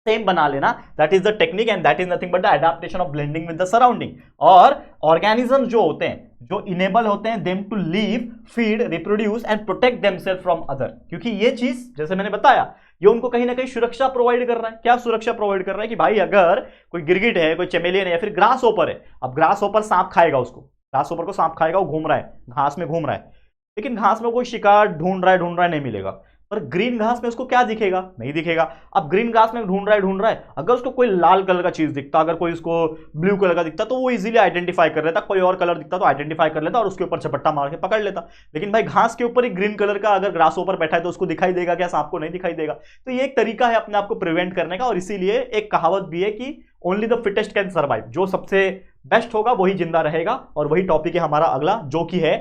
सेम बना लेना, that is the technique and that is nothing but the adaptation of blending with the surrounding. और ऑर्गेनिज्म जो होते हैं, जो इनेबल होते हैं them to live, feed, reproduce and protect themselves from other. क्योंकि ये चीज जैसे मैंने बताया, ये उनको कहीं ना कहीं सुरक्षा प्रोवाइड कर रहा है। क्या सुरक्षा प्रोवाइड कर रहा है कि भाई अगर कोई गिरगिट है, कोई चैमेलियन है या फिर ग्रास होपर है, अब ग्रास होपर सांप खाएगा उसको, ग्रास होपर को सांप खाएगा, वो घूम रहा है, घास में घूम रहा है, लेकिन घास में कोई शिकार ढूंढ रहा है नहीं मिलेगा। पर ग्रीन घास में उसको क्या दिखेगा, नहीं दिखेगा। अब ग्रीन घास में ढूंढ रहा है, अगर उसको कोई लाल कलर का चीज दिखता, अगर कोई उसको ब्लू कलर का दिखता, तो वो इजीली आइडेंटिफाई कर लेता। कोई और कलर दिखता तो आइडेंटिफाई कर लेता और उसके ऊपर झपट्टा मार के पकड़ लेता। लेकिन भाई घास के ऊपर एक ग्रीन कलर का अगर ग्रास ऊपर बैठा है तो उसको दिखाई देगा क्या, सांप को नहीं दिखाई देगा। तो ये एक तरीका है अपने आप को प्रिवेंट करने का। और इसीलिए एक कहावत भी है कि only the fittest can survive, जो सबसे बेस्ट होगा वही जिंदा रहेगा। और वही टॉपिक है हमारा अगला, जो कि है,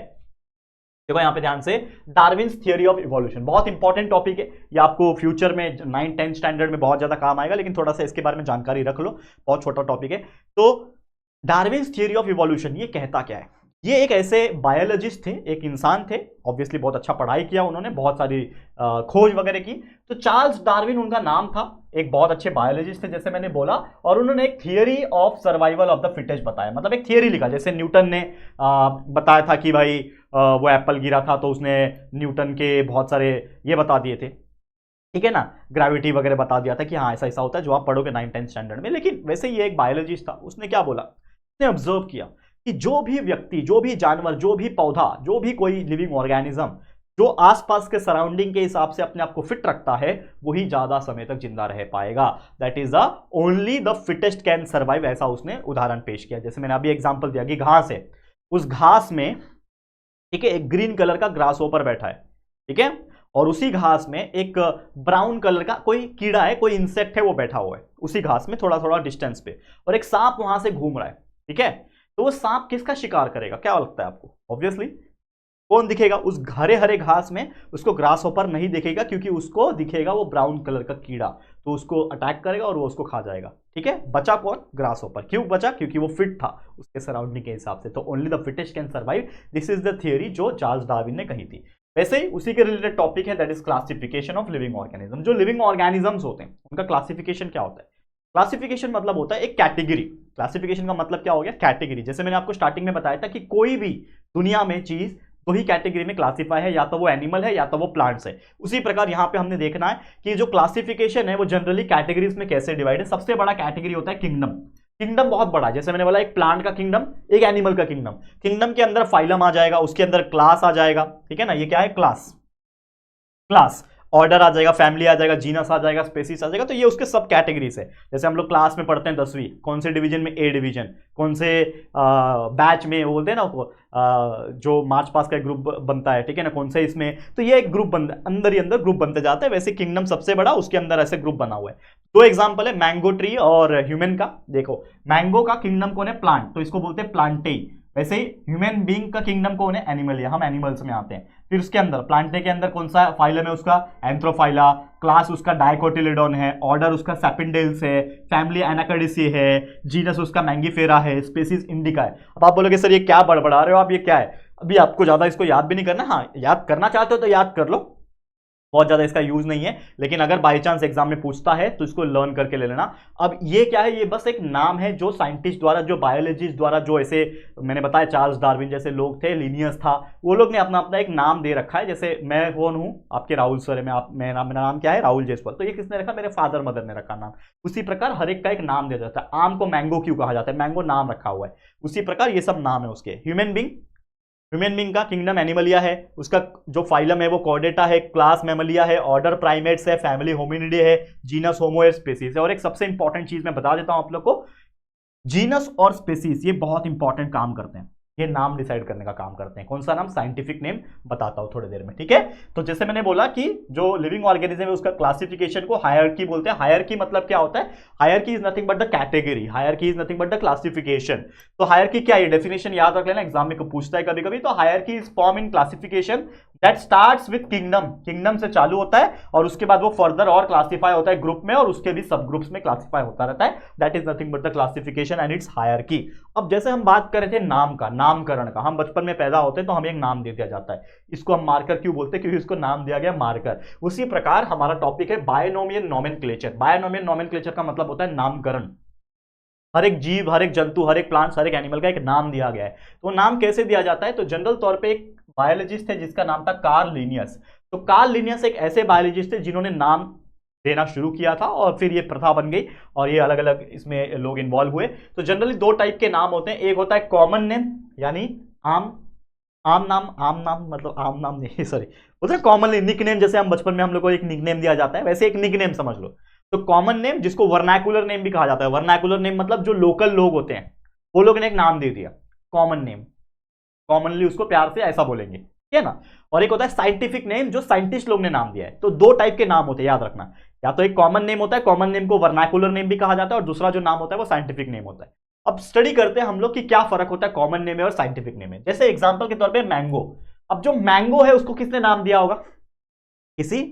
देखो यहां पे ध्यान से, डार्विन्स थियरी ऑफ इवोल्यूशन। बहुत इंपॉर्टेंट टॉपिक है ये, आपको फ्यूचर में 9th-10th स्टैंडर्ड में बहुत ज्यादा काम आएगा, लेकिन थोड़ा सा इसके बारे में जानकारी रख लो, बहुत छोटा टॉपिक है। तो डार्विन्स थियरी ऑफ इवोल्यूशन ये कहता क्या है? ये एक ऐसे बायोलॉजिस्ट थे, एक इंसान थे, ऑब्वियसली बहुत अच्छा पढ़ाई किया उन्होंने, बहुत सारी खोज वगैरह की। तो चार्ल्स डार्विन उनका नाम था, एक बहुत अच्छे बायोलॉजिस्ट थे जैसे मैंने बोला, और उन्होंने एक theory of survival of the fittest बताया, मतलब एक थियरी लिखा। जैसे न्यूटन ने बताया था कि भाई वो एप्पल गिरा था तो उसने न्यूटन के बहुत सारे ये बता दिए थे, ठीक है ना, ग्रेविटी वगैरह बता दिया था कि हाँ ऐसा ऐसा होता है, जो आप पढ़ोगे 9th-10th स्टैंडर्ड में। लेकिन वैसे ये एक बायोलॉजिस्ट था, उसने क्या बोला, उसने ऑब्जर्व किया कि जो भी व्यक्ति, जो भी जानवर, जो भी पौधा, जो भी कोई लिविंग ऑर्गेनिज्म जो आसपास के सराउंडिंग के हिसाब से अपने आप को फिट रखता है, वही ज्यादा समय तक जिंदा रह पाएगा। That is the only the fittest can survive, ऐसा उसने उदाहरण पेश किया। जैसे मैंने अभी एग्जांपल दिया कि घास है, उस घास में, ठीक है, एक ग्रीन कलर का ग्रास ओपर बैठा है, ठीक है, और उसी घास में एक ब्राउन कलर का कोई कीड़ा है, कोई इंसेक्ट है, वो बैठा हुआ है उसी घास में थोड़ा थोड़ा डिस्टेंस पे, और एक सांप वहां से घूम रहा है, ठीक है। तो वो सांप किसका शिकार करेगा, क्या लगता है आपको? ऑब्वियसली कौन दिखेगा? उस हरे हरे घास में उसको ग्रास होपर नहीं दिखेगा, क्योंकि उसको दिखेगा वो ब्राउन कलर का कीड़ा, तो उसको अटैक करेगा और वो उसको खा जाएगा, ठीक है। बचा कौन? Grass hopper. क्यों बचा? क्योंकि वो फिट था उसके सराउंडिंग के हिसाब से। तो only the fittest can survive, this is the theory जो चार्ल्स डार्विन ने कही थी। वैसे ही उसी के रिलेटेड टॉपिक है, that is classification of living organism. जो लिविंग ऑर्गेनिजम्स होते हैं उनका क्लासिफिकेशन क्या होता है? क्लासिफिकेशन मतलब होता है एक कैटेगरी। क्लासिफिकेशन का मतलब क्या हो गया? कैटेगरी। जैसे मैंने आपको स्टार्टिंग में बताया था कि कोई भी दुनिया में चीज तो ही कैटेगरी में क्लासिफाई है, या तो वो एनिमल है या तो वो प्लांट्स है। उसी प्रकार यहां पे हमने देखना है कि जो क्लासिफिकेशन है वो जनरली कैटेगरीज में कैसे डिवाइड है। सबसे बड़ा कैटेगरी होता है किंगडम। किंगडम बहुत बड़ा है, जैसे मैंने बोला एक प्लांट का किंगडम, एक एनिमल का किंगडम। किंगडम के अंदर फाइलम आ जाएगा, उसके अंदर क्लास आ जाएगा, ठीक है ना, ये क्या है? क्लास। क्लास, ऑर्डर आ जाएगा, फैमिली आ जाएगा, जीनस आ जाएगा, स्पेसीज आ जाएगा। तो ये उसके सब कैटेगरीज है। जैसे हम लोग क्लास में पढ़ते हैं 10वीं, कौन से डिवीजन में? A division. कौन से बैच में, वो बोलते हैं ना, जो मार्च पास का एक ग्रुप बनता है, ठीक है ना, कौन से इसमें, तो ये एक ग्रुप अंदर ही अंदर ग्रुप बनते जाते हैं। वैसे किंगडम सबसे बड़ा, उसके अंदर ऐसे ग्रुप बना हुआ है। दो एग्जाम्पल है, मैंगो ट्री और ह्यूमन का। देखो मैंगो का किंगडम कौन है? प्लांट, तो इसको बोलते हैं प्लांटेई। वैसे ही ह्यूमन बीइंग का किंगडम कौन है? एनिमल है, हम एनिमल्स में आते हैं। फिर उसके अंदर प्लांटे के अंदर कौन सा फाइलम है? उसका एंथ्रोफाइला। क्लास उसका डाइकोटिलिडोन है। ऑर्डर उसका सेपिंडेल्स है। फैमिली एनाकार्डिसी है। जीनस उसका मैंगीफेरा है। स्पीसीज इंडिका है। अब आप बोलोगे सर ये क्या बड़बड़ा रहे हो आप, ये क्या है? अभी आपको ज्यादा इसको याद भी नहीं करना, हाँ याद करना चाहते हो तो याद कर लो, बहुत ज्यादा इसका यूज नहीं है, लेकिन अगर बाई चांस एग्जाम में पूछता है तो इसको लर्न करके ले लेना। अब ये क्या है? ये बस एक नाम है जो साइंटिस्ट द्वारा, जो बायोलॉजिस्ट द्वारा, जो ऐसे मैंने बताया चार्ल्स डार्विन जैसे लोग थे, लिनियस था, वो लोग ने अपना अपना एक नाम दे रखा है। जैसे मैं कौन हूं? आपके राहुल सर है, मेरा नाम क्या है? राहुल जयसवाल। तो ये किसने रखा? मेरे फादर मदर ने रखा नाम। उसी प्रकार हर एक का एक नाम दिया जाता है। आम को मैंगो क्यों कहा जाता है? मैंगो नाम रखा हुआ है। उसी प्रकार ये सब नाम है उसके। ह्यूमन बीइंग का किंगडम एनिमलिया है, उसका जो फाइलम है वो कॉर्डेटा है, क्लास मैमलिया है, ऑर्डर प्राइमेट्स है, फैमिली होमिनिडे है, जीनस होमो है, स्पेसीज है। और एक सबसे इंपॉर्टेंट चीज मैं बता देता हूं आप लोग को, जीनस और स्पेसीज ये बहुत इंपॉर्टेंट काम करते हैं, ये नाम डिसाइड करने का काम करते हैं। कौन सा नाम? साइंटिफिक नेम बताता हूं थोड़ी देर में, ठीक है। तो जैसे मैंने बोला कि जो लिविंग ऑर्गेनिज्म है उसका क्लासिफिकेशन को हायरार्की बोलते हैं। हायरार्की मतलब क्या होता है? Hierarchy is nothing but the category, hierarchy is nothing but the classification. तो हायरार्की क्या है? डेफिनेशन याद रख लेना, एग्जाम में पूछता है कभी कभी। तो hierarchy is form in classification that starts with kingdom, kingdom से चालू होता है और उसके बाद वो फर्दर और क्लासिफाई होता है ग्रुप में, और उसके भी सब ग्रुप्स में क्लासिफाई होता रहता है। That is nothing but the classification and it's hierarchy. अब जैसे हम बात कर रहे थे नाम का, नामकरण का, हम बचपन में पैदा होते हैं तो हमें एक नाम दे दिया जाता है, इसको हम मार्कर क्यों बोलते हैं? क्योंकि इसको नाम दिया गया मार्कर। उसी प्रकार हमारा टॉपिक है बायनोमियल नोमेनक्लेचर। बायनोमियल नोमेनक्लेचर का मतलब होता है नामकरण। हर एक जीव, हर एक जंतु, हर एक प्लांट्स, हर एक एनिमल का एक नाम दिया गया है। तो नाम कैसे दिया जाता है? तो जनरल तौर पे एक बायोलॉजिस्ट है जिसका नाम था कार्ल लिनियस। तो कार्ल लिनियस एक ऐसे बायोलॉजिस्ट थे जिन्होंने नाम देना शुरू किया था और फिर ये प्रथा बन गई और ये अलग अलग इसमें लोग इन्वॉल्व हुए। तो जनरली दो टाइप के नाम होते हैं, एक होता है कॉमन नेम यानी आम नाम मतलब आम नाम नहीं, सॉरी, होता है कॉमनली निक नेम। जैसे हम बचपन में हम लोग को एक निक नेम दिया जाता है, वैसे एक निक नेम समझ लो। तो कॉमन नेम जिसको वर्नाकुलर नेम भी कहा जाता है। वर्नाकुलर नेम मतलब जो लोकल लोग होते हैं वो लोग ने एक नाम दे दिया कॉमन नेम, कॉमनली उसको प्यार से ऐसा बोलेंगे, ठीक है ना। और एक होता है साइंटिफिक नेम जो साइंटिस्ट लोग ने नाम दिया है। तो दो टाइप के नाम होते हैं, याद रखना। या तो एक कॉमन नेम होता है, कॉमन नेम को वर्नाकुलर नेम भी कहा जाता है, और दूसरा जो नाम होता है वो साइंटिफिक नेम होता है। अब स्टडी करते हैं हम लोग कि क्या फर्क होता है कॉमन नेम में और साइंटिफिक नेम में। जैसे एग्जांपल के तौर पे मैंगो, अब जो मैंगो है उसको किसने नाम दिया होगा, किसी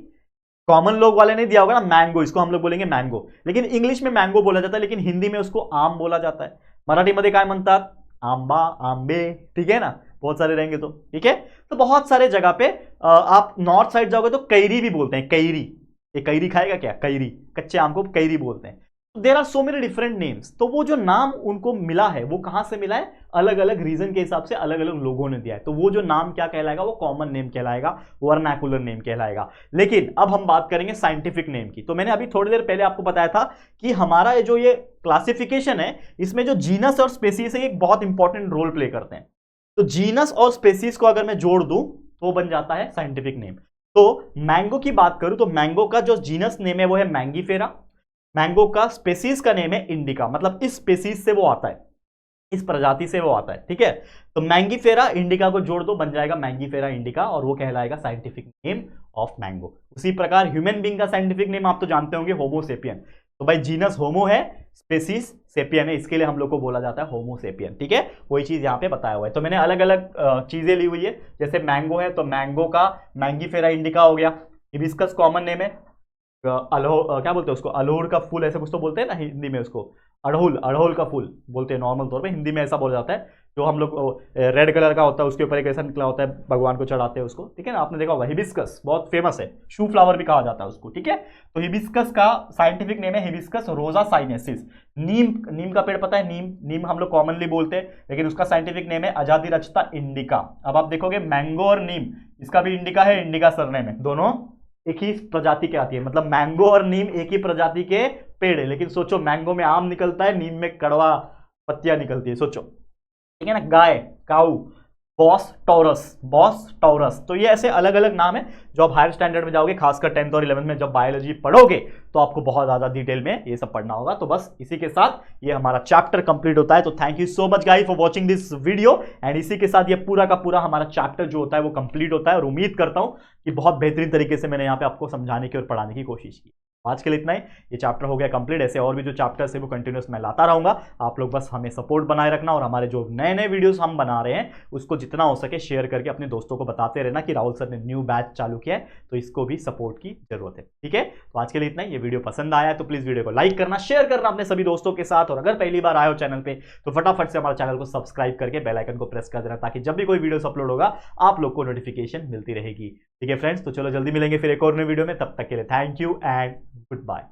कॉमन लोग वाले नहीं दिया होगा ना, मैंगो, इसको हम लोग बोलेंगे मैंगो, लेकिन इंग्लिश में मैंगो बोला जाता है, लेकिन हिंदी में उसको आम बोला जाता है। मराठी मध्ये काय म्हणतात, आंबा, आंबे, ठीक है ना, बहुत सारे रहेंगे तो, ठीक है। तो बहुत सारे जगह पे आप नॉर्थ साइड जाओगे तो कैरी भी बोलते हैं, कैरी, ये कैरी खाएगा क्या, कैरी, कच्चे आम को कैरी बोलते हैं। There are so many different names. तो वो जो नाम उनको मिला है वो कहां से मिला है, अलग अलग रीजन के हिसाब से अलग अलग लोगों ने दिया है। तो वो जो नाम क्या कहलाएगा, वो कॉमन नेम कहलाएगा, वर्नाकुलर नेम कहलाएगा। लेकिन अब हम बात करेंगे साइंटिफिक नेम की। तो मैंने अभी थोड़ी देर पहले आपको बताया था कि हमारा ये जो ये क्लासिफिकेशन है, इसमें जो जीनस और स्पेसीज है एक बहुत इंपॉर्टेंट रोल प्ले करते हैं। तो जीनस और स्पेसीज को अगर मैं जोड़ दूं तो बन जाता है साइंटिफिक नेम। तो मैंगो की बात करूं तो मैंगो का जो जीनस नेम है वो है मैंगीफेरा, मैंगो का स्पेसीज का नेम है इंडिका, मतलब इस स्पेसीज से वो आता है, इस प्रजाति से वो आता है, ठीक है। तो मैंगीफेरा इंडिका को जोड़ दो, बन जाएगा मैंगीफेरा इंडिका, और वो कहलाएगा साइंटिफिक नेम ऑफ मैंगो। उसी प्रकार ह्यूमन बीइंग का साइंटिफिक नेम आप तो जानते होंगे, होमोसेपियन। तो भाई जीनस होमो है, स्पेसीज सेपियन है, इसके लिए हम लोग को बोला जाता है होमोसेपियन, ठीक है। वही चीज यहाँ पे बताया हुआ है। तो मैंने अलग अलग चीजें ली हुई है, जैसे मैंगो है तो मैंगो का मैंगीफेरा इंडिका हो गया। हिबिस्कस कॉमन नेम है, क्या बोलते हैं उसको, अड़हुल का फूल, ऐसे कुछ तो बोलते हैं ना हिंदी में उसको, अड़हुल, अड़हुल का फूल बोलते हैं नॉर्मल तौर पे, हिंदी में ऐसा बोला जाता है। जो हम लोग रेड कलर का होता है, उसके ऊपर एक ऐसा निकला होता है, भगवान को चढ़ाते हैं उसको, ठीक है ना, आपने देखा होगा। हिबिस्कस बहुत फेमस है, शू फ्लावर भी कहा जाता है उसको, ठीक है। तो हिबिस्कस का साइंटिफिक नेम है हिबिस्कस रोजा साइनेसिस। नीम, नीम का पेड़ पता है, नीम, नीम हम लोग कॉमनली बोलते हैं, लेकिन उसका साइंटिफिक नेम है अजादिरचता इंडिका। अब आप देखोगे मैंगो और नीम, इसका भी इंडिका है, इंडिका सरनेम है, दोनों एक ही प्रजाति के आती है, मतलब मैंगो और नीम एक ही प्रजाति के पेड़ है। लेकिन सोचो मैंगो में आम निकलता है, नीम में कड़वा पत्तियां निकलती है, सोचो, ठीक है ना। गाय, काऊ, बॉस टॉरस, बॉस टॉरस। तो ये ऐसे अलग अलग नाम है जो आप हायर स्टैंडर्ड में जाओगे, खासकर 10th और 11th में जब बायोलॉजी पढ़ोगे तो आपको बहुत ज्यादा डिटेल में ये सब पढ़ना होगा। तो बस इसी के साथ ये हमारा चैप्टर कंप्लीट होता है। तो thank you so much guys for watching this video, and इसी के साथ ये पूरा का पूरा हमारा चैप्टर जो होता है वो कंप्लीट होता है। और उम्मीद करता हूं कि बहुत बेहतरीन तरीके से मैंने यहाँ पे आपको समझाने की और पढ़ाने की कोशिश की। आज के लिए इतना ही, ये चैप्टर हो गया कंप्लीट। ऐसे और भी जो चैप्टर्स है वो कंटिन्यूस मैं लाता रहूंगा। आप लोग बस हमें सपोर्ट बनाए रखना, और हमारे जो नए नए वीडियोस हम बना रहे हैं उसको जितना हो सके शेयर करके अपने दोस्तों को बताते रहना कि राहुल सर ने न्यू बैच चालू किया है, तो इसको भी सपोर्ट की जरूरत है, ठीक है। तो आज के लिए इतना ही। ये वीडियो पसंद आया है तो प्लीज वीडियो को लाइक करना, शेयर करना अपने सभी दोस्तों के साथ, और अगर पहली बार आए हो चैनल पे तो फटाफट से हमारे चैनल को सब्सक्राइब करके बेल आइकन को प्रेस कर देना, ताकि जब भी कोई वीडियो अपलोड होगा आप लोग को नोटिफिकेशन मिलती रहेगी, ठीक है फ्रेंड्स। तो चलो जल्दी मिलेंगे फिर एक और नई वीडियो में, तब तक के लिए thank you and good bye.